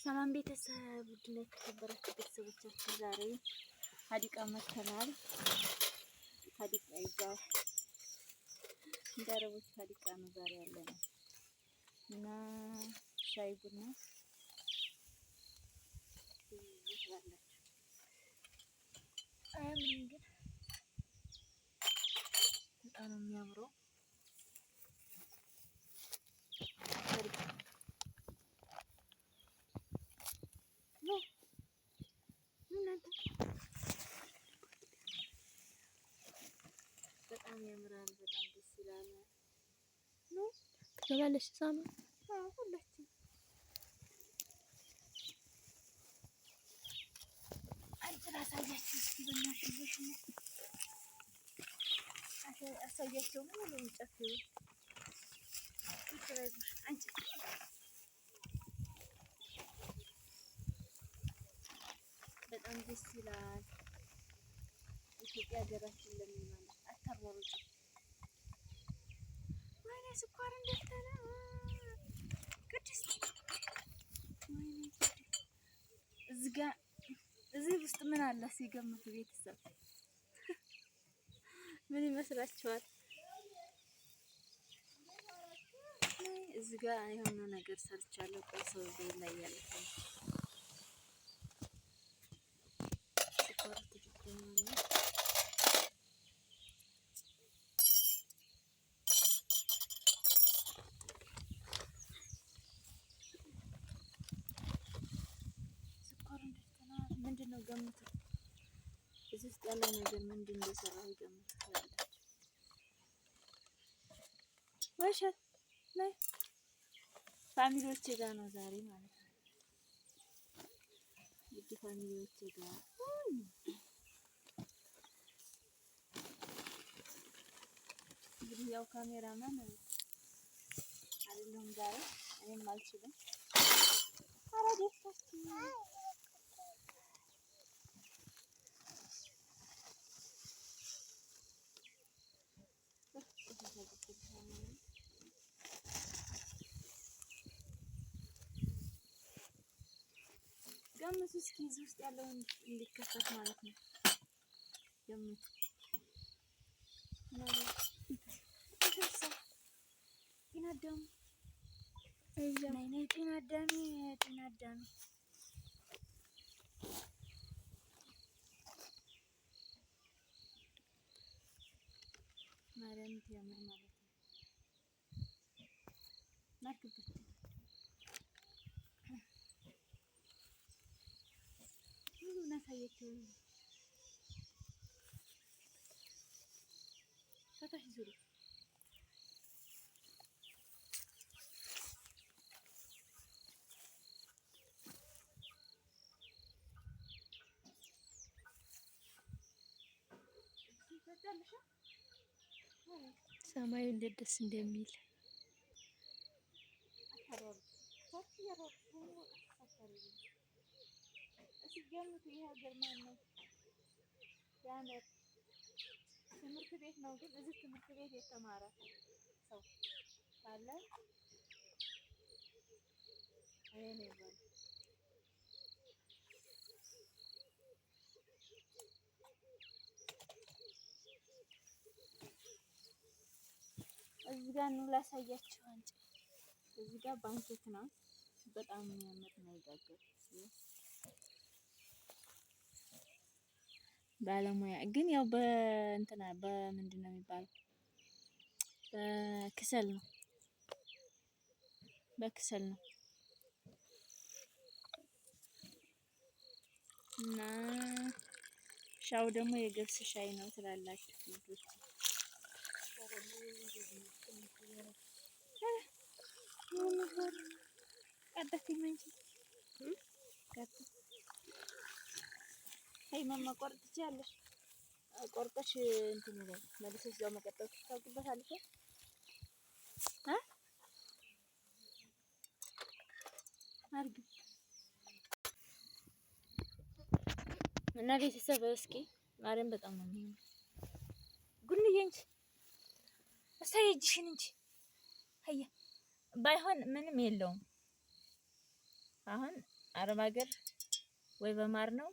ሰላም ቤተሰብ ውድና የተከበራችሁ ቤተሰቦቻችን ዛሬ ሀዲቃ መጥተናል። ሀዲቃ ይባል እንዳረቦች ሀዲቃ ነው ዛሬ ያለነው እና ሻይ ቡና ይባላል። አያምርም ግን በጣም ነው የሚያምረው። በጣም ያምራል። በጣም ደስ ይላል ነው ትገባለሽ ሳሚ? አዎ ሁላችን አንቺ ላሳያችሁ እስኪ በእናትሽ አሳያቸው ሙሉ እንጨት አንቺ በጣም ደስ ይላል። ኢትዮጵያ ሀገራችን ለምን አታሯሩጡ? ወይኔ ስኳር እንደተለ ቅድስት ወይኔ እዚህ ውስጥ ምን አለ ሲገምቱ ቤተሰብ ምን ይመስላችኋል? እዚህ ጋር የሆነ ነገር ሰርቻለሁ። ቆይ ሰው ላይ ያለ ምንድነው? ገምቱ። እዚህ ውስጥ ያለው ነገር ምንድን እንደሰራው ገምቱ ያላችሁ። ወሸት ላይ ፋሚሊዎቼ ጋር ነው ዛሬ ማለት ነው። ውድ ፋሚሊዎቼ ጋር እንግዲህ ያው ካሜራማን አይደለም ዛሬ እኔም አልችልም። ኧረ ደስታች ገምቱ እስኪ እዚህ ውስጥ ያለውን እንዲከፈት ማለት ነው። ገምቱ ጤናዳም ጤናዳም ማርያም ያምር ማለት ነው። ናግበት ናሳያቸው ታታሽ ዙሪ ሰማዩ እንዴት ደስ እንደሚል ገምቱ። ይሄ ሀገር ማን ነው? ያምር ትምህርት ቤት ነው። ግን እዚህ ትምህርት ቤት የተማረ ሰው ካለ ይሄ ነው ይባላል። እዚህ ጋር ነው ላሳያችሁ። አንቺ እዚህ ጋር ባንኬት ነው። በጣም የሚያምር ነው የጋገሩት ባለሙያ ግን ያው በእንትና በምንድን ነው የሚባለው? በክሰል ነው በክሰል ነው እና ሻው ደግሞ የገብስ ሻይ ነው ትላላችሁ ልጆች። ቀጠፊኝ እንጂ አይ ማማ ቆርጥ ትችያለሽ። ቆርጠሽ እንትን ይላል መልሰሽ እዛው መቀጠል ታውቂበታለሽ። አርግ እና ቤተሰብ እስኪ ማርያም በጣም ነው የሚሆነው። ጉንዬ እንጂ እሰይ እጅሽን እንጂ አያ ባይሆን ምንም የለውም። አሁን አረብ ሀገር ወይ በማር ነው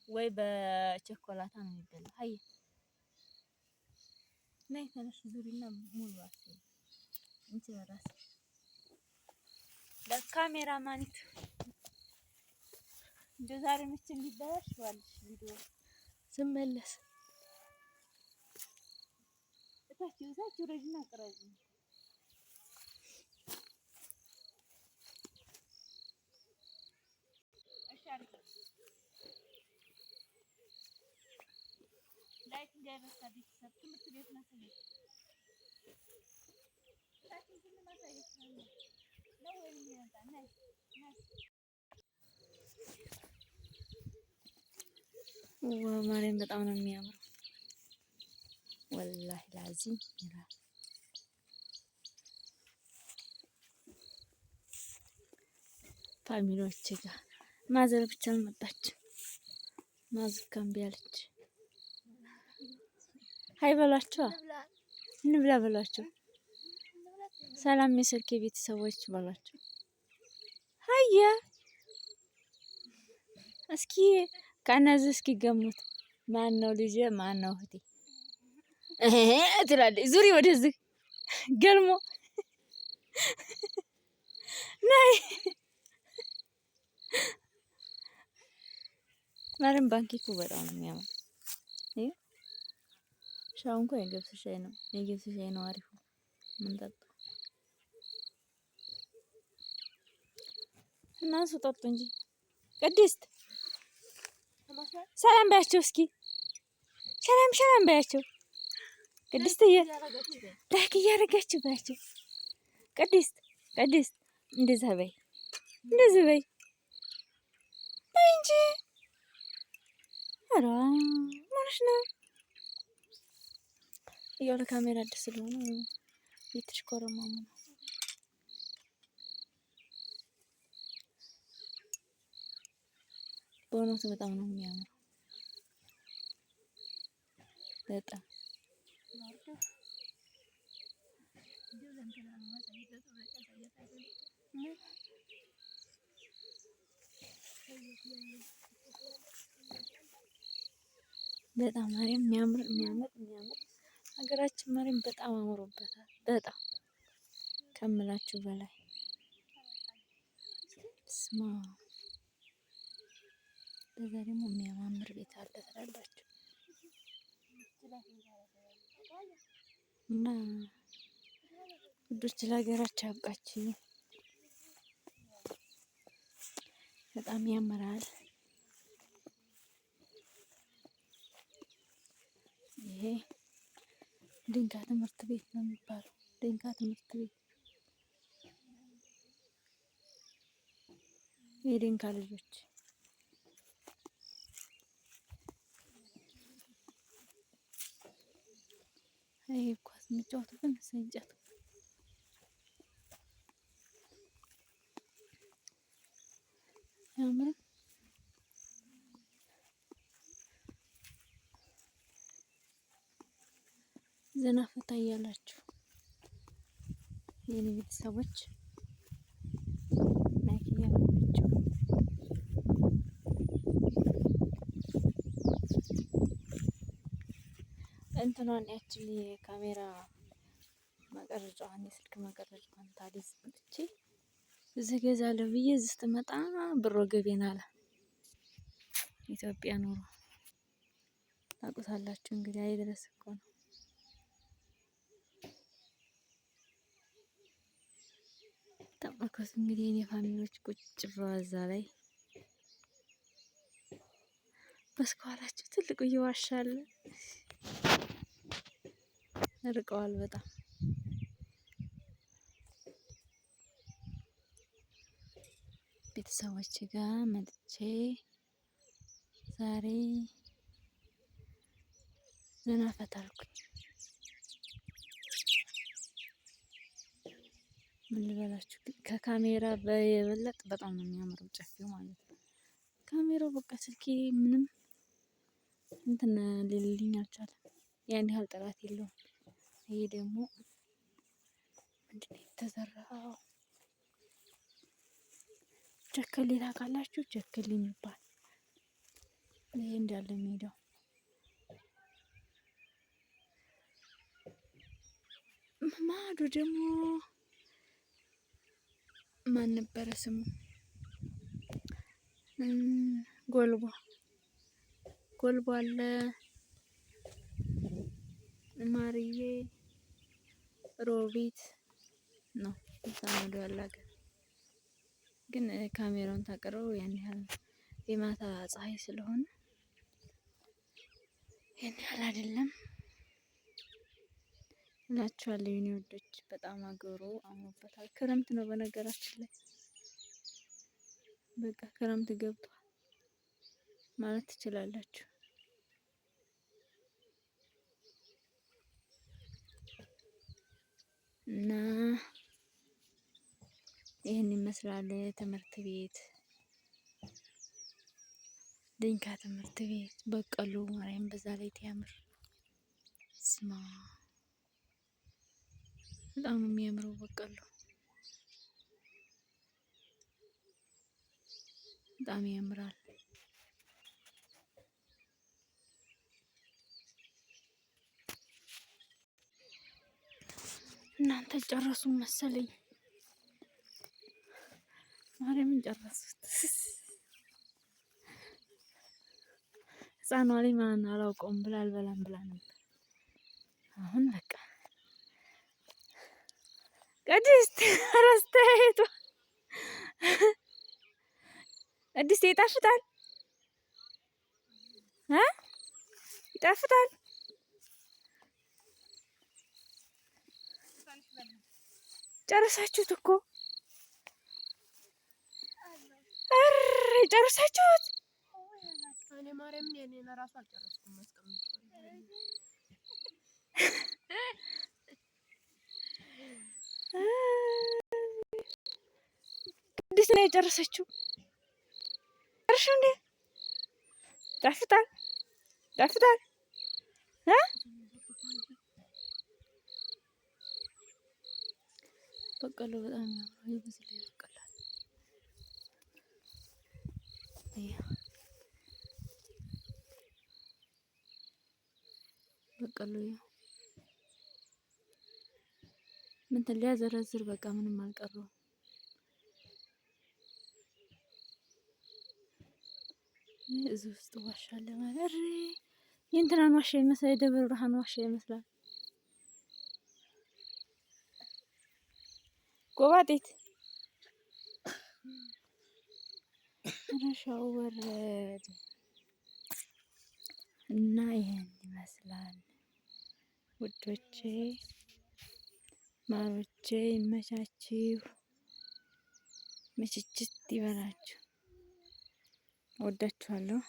ወይ በቸኮላታ ነው የሚበላው። አይ ነይ ተነሽ ዙሪና ሙሉ አስይ እንት በራስ ለካሜራ ማኒት እንደ ዛሬ ምች እንዲበላሽ ዋልሽ ቪዲዮ ስመለስ እታች ረጅና ቅረጽ ላይክ እንዳይረሳ ቤተሰብ ትምህርት ቤት ማሳየት ማርያም በጣም ነው የሚያምረው። ወላሂ ላዚም ይላል። ፋሚሊዎች ጋር ማዘር ብቻ መጣች። ማዝካም ቢያለች ሃይ በሏቸው፣ እንብላ በሏቸው። ሰላም የስልኬ ቤተሰቦች በሏቸው። ሃያ እስኪ ከነዚህ እስኪ ገሙት። ማን ነው ልጄ? ማን ነው እህቴ? ትላለች። ዙሪ ወደዚህ ገልሞ ነይ ማርያም ባንኬኩ በጣም ነው የሚያምር። ሻው እንኳን የገብስ ሻይ ነው። የገብስ ሻይ ነው አሪፉ ምን ጠጣ እና እሱ ጠጡ እንጂ። ቅድስት ሰላም ባያቸው እስኪ ሰላም ባያቸው። ቅድስትዬ ላይክ እያደረጋችሁ ባያቸው። ቅድስት እንደዛ በይ እንጂ። ኧረ ማለሽ ነው ያው ለካሜራ አዲስ ስለሆነ እየተሽኮረመሙ ነው። በእውነቱ በጣም ነው የሚያምረው። በጣም በጣም ማርያም የሚያምር ሀገራችን ማርያም በጣም አምሮበታል። በጣም ከምላችሁ በላይ ስማ። በዛ ደግሞ የሚያማምር ቤት አለ ትላላችሁ እና ውዶች ለሀገራችሁ ያብቃችሁ። በጣም ያምራል። ይሄ ድንካ ትምህርት ቤት ነው የሚባለው። ድንካ ትምህርት ቤት የድንካ ልጆች ይሄ ኳስ የሚጫወቱበት መሰለኝ እንጨቱ ያምራል። ዘና ፈታ እያላችሁ የኔ ቤተሰቦች ላይክ እያደረጋችሁ እንትኗን ያችን የካሜራ መቀረጫዋን የስልክ መቀረጫዋን ታዲስ መጥቼ እዚህ ገዛለሁ ብዬ እዚህ ስትመጣ ብሮ ገቤን አለ። ኢትዮጵያ ኑሮ ታውቁታላችሁ እንግዲህ አይድረስ እኮ ነው። ተመልከቱ እንግዲህ የኔ ፋሚሊዎች ቁጭ ብለዋል እዛ ላይ በስኳላችሁ ትልቁ እየዋሻለ ርቀዋል በጣም ቤተሰቦች ጋር መጥቼ ዛሬ ዘና ፈታ አልኩኝ። ምን ልበላችሁ ከካሜራ በየበለጠ በጣም ነው የሚያምረው ጨፌው ማለት ነው። ካሜራው በቃ ስልኬ ምንም እንትን ሊልልኝ አልቻለም። ያን ያህል ጥራት የለውም። ይሄ ደግሞ ምንድነው የተዘራው? ቸከሌ ታውቃላችሁ? ቸከሌ የሚባል ይሄ እንዳለ ሜዳው ማዶ ደግሞ ማን ነበረ ስሙ? ጎልቦ ጎልቦ አለ። ማርዬ ሮቢት ነው ማዶ ያለ ሀገር ግን ካሜራውን ታቀረው ያን ያህል የማታ ፀሐይ ስለሆነ ያን ያህል አይደለም እላችኋለሁ የኔ ወዶች። በጣም አገሩ አሞበታል። ክረምት ነው በነገራችን ላይ በቃ ክረምት ገብቷል ማለት ትችላላችሁ። እና ይህን ይመስላል ትምህርት ቤት ድንካ ትምህርት ቤት በቀሉ ማርያም በዛ ላይ ትያምር ስማ በጣም ነው የሚያምረው በቀሉ በጣም ያምራል። እናንተ ጨረሱ መሰለኝ። ማርያምን ጨረሱት። ህፃኗ ላይ ማን አላውቀውም ብላ አልበላም ብላ ነበር። አሁን በቃ ቅድስት ረስተይቷ ቅድስት ይጣፍጣል ይጣፍጣል። ጨረሳችሁት እኮ ጨረሳችሁት። እኔ ማርያም የኔን ራሱ አልጨረስኩም። ቅድስት ነው የጨረሰችው። ጨርሽ እንዴ? ይጣፍጣል ይጣፍጣል። በቀሎ በጣም ያምራል። ይብስል ይበቀላል። በቀሎ ምን ሊያዘረዝር በቃ ምንም አልቀረውም። እዚህ ውስጥ ዋሻ አለ ማለት የእንትናን ዋሻ ይመስላል። የደብረ ብርሃን ዋሻ ይመስላል። ጎባጤት ረሻው ወረድ እና ይሄን ይመስላል ውዶቼ ማሮቼ። ይመቻችሁ፣ ምችችት ይበላችሁ። ወዳችኋለሁ።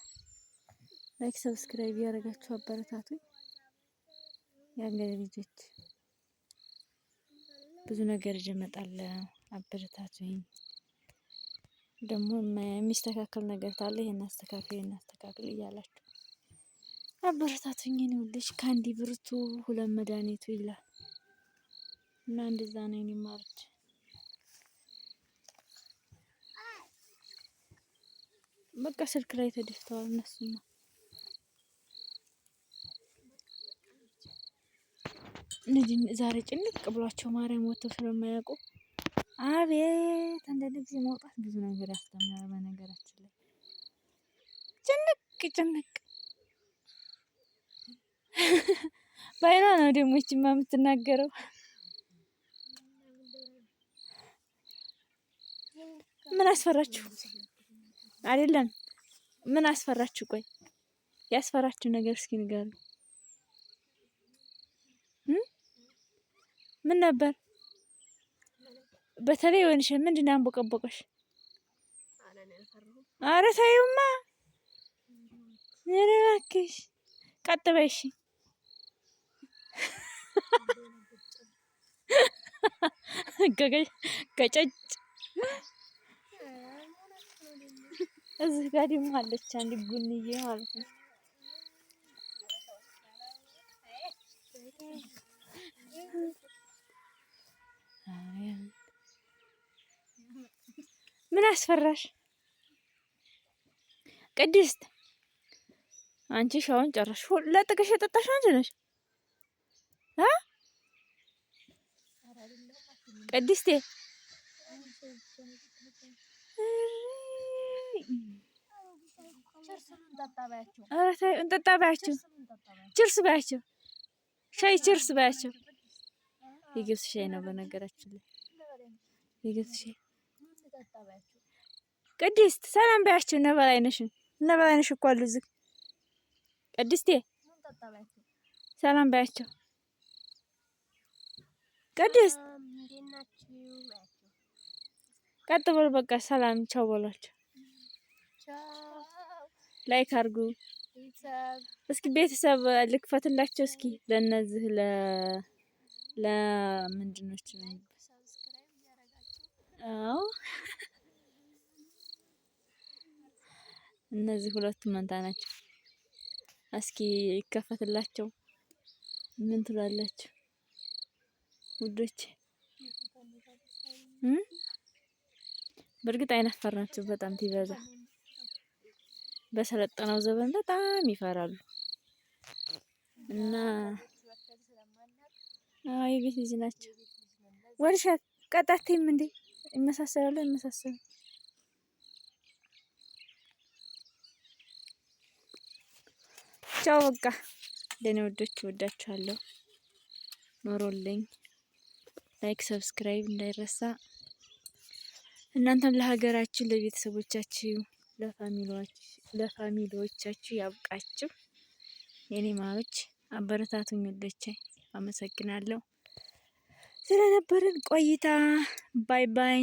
ላይክ ሰብስክራይብ ያደረጋችሁ አበረታቱኝ። የአገሬ ልጆች ብዙ ነገር ይዤ እመጣለሁ። አበረታቱኝ። ደግሞ የሚስተካከል ነገር ካለ ይሄን አስተካክል እያላችሁ አበረታቱኝ። እኔ ልጅ ከአንዲ ብርቱ ሁለት መድኃኒቱ ይላል እና እንደዛ ነው እኔ ማርች በቃ ስልክ ላይ ተደፍተዋል እነሱማ። ልጅ ዛሬ ጭንቅ ብሏቸው ማርያም ወጥተው ስለማያውቁ አቤት አንዳንድ ጊዜ መውጣት ብዙ ነገር ያስተምራል። በነገራችን ላይ ጭንቅ ባይኗ ነው ደግሞ ይቺማ የምትናገረው። ምን አስፈራችሁ? አይደለም ምን አስፈራችሁ? ቆይ ያስፈራችሁ ነገር እስኪ ንገሩ። ምን ነበር? በተለይ ወንሽ ምንድን ነው ያንቦቀቦቀሽ? ኧረ ተይውማ። ኧረ እባክሽ ቀጥ በይ እሺ። ገጨጭ እዚህ ጋር ደግሞ አለች አንድ ጉንዬ ማለት ነው። ምን አስፈራሽ? ቅድስት አንቺ ሻውን ጨረሽ ለጥቅሽ የጠጣሽ አንቺ ነሽ አ ቅድስቴ እንጠጣ ባያቸው ችርስ ባያቸው ሻይ ችርስ ባያቸው የገብስ ሻይ ነው በነገራችን ላይ የገብስ ሻይ ቅድስት ሰላም ባያቸው እነ በላይነሽ እኮ አሉ እዚህ ቅድስቴ ሰላም ባያቸው ቅድስት ቀጥ በሉ በቃ ሰላም ቻው በሏቸው ላይክ አድርጉ እስኪ ቤተሰብ ልክፈትላቸው እስኪ ለነዚህ ለምንድነች አዎ እነዚህ ሁለቱ መንታ ናቸው እስኪ ይከፈትላቸው ምን ትላላችሁ ውዶች በእርግጥ አይናፋር ናቸው በጣም ትይበዛ በሰለጠነው ዘመን በጣም ይፈራሉ እና የቤት ልጅ ናቸው ወርሻት ቀጣቴም እንዴ ይመሳሰላሉ ቻው በቃ ለኔ ወዶች ወዳችኋለሁ ኖሮልኝ ላይክ ሰብስክራይብ እንዳይረሳ እናንተም ለሀገራችሁ ለቤተሰቦቻችሁ ለፋሚሊዎቻችሁ ያብቃችሁ የኔ ማሮች አበረታቱኝ ወዶቼ አመሰግናለሁ ስለነበረን ቆይታ ባይ ባይ